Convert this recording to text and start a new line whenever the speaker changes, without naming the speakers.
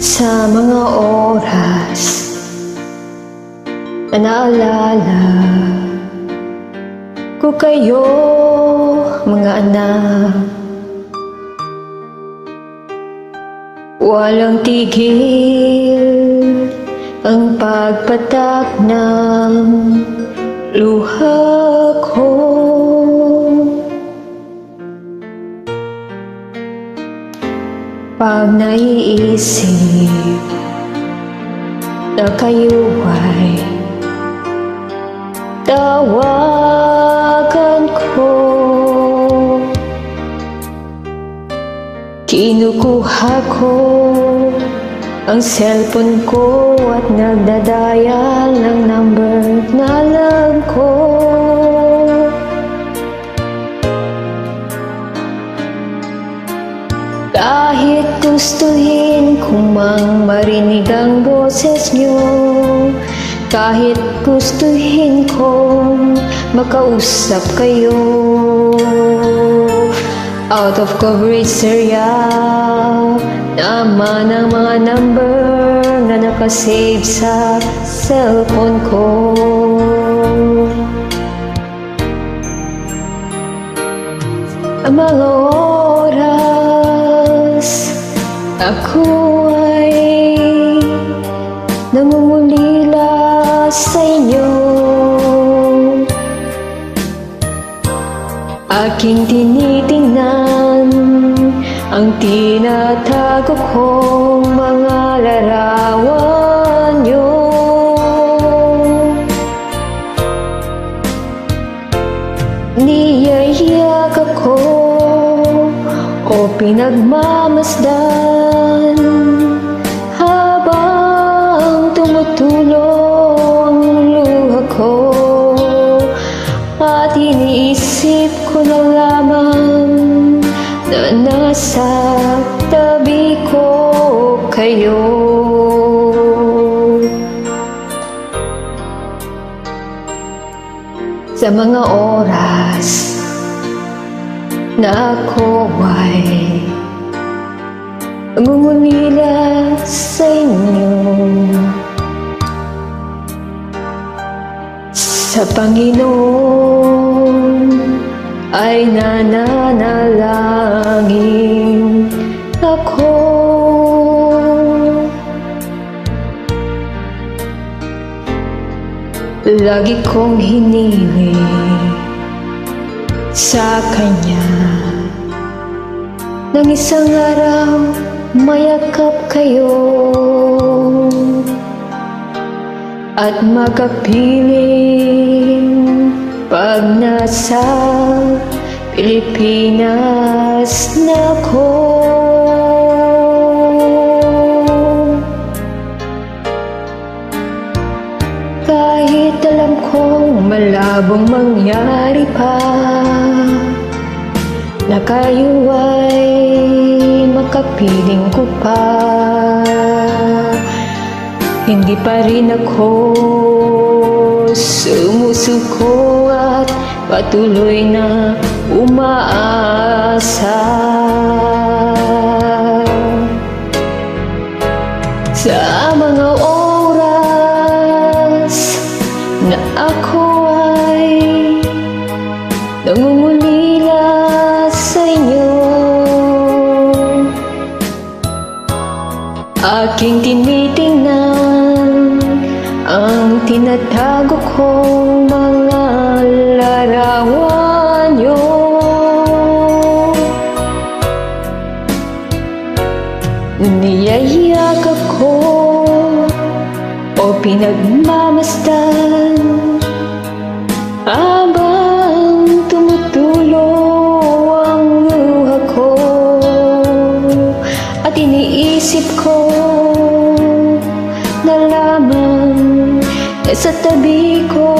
Sa mga oras na naalala ko kayo, mga anak, walang tigil ang pagpatak ng luha ko. Pag naiisip na kayo ay tawagan ko, kinukuha ko ang cellphone ko at nagdadial ng number na alam ko. Kahit gustuhin ko mang marinig ang boses nyo, kahit gustuhin kong makausap kayo, out of coverage area naman ang mga number na nakasave sa cellphone ko. Ang mga oras ako ay nangungulila sa inyo, aking tinitingnan ang tinatago kong mga larawan nyo. Niyayak ako o pinagmamasdan habang tumutulo ang luha ko, at iniisip ko na lamang na nasa tabi ko kayo. Sa mga oras na ako ay nangungulila sa inyo, sa Panginoon ay nananalangin ako. Lagi kong hiniling sa Kanya nang isang araw mayakap kayo at makapiling pag nasa Pilipinas na ako. Kahit alam kong malabong mangyari pa na kayo ay makapiling ko pa, hindi pa rin ako sumusuko at patuloy na umaasa. Sa mga oras na ako ay nangungulila sa inyo, aking tinitingnan ang tinatago kong mga larawan nyo. Niyayak ako o pinagmamasdan habang tumutulo ang luha ko, at iniisip ko na lamang sa tabi ko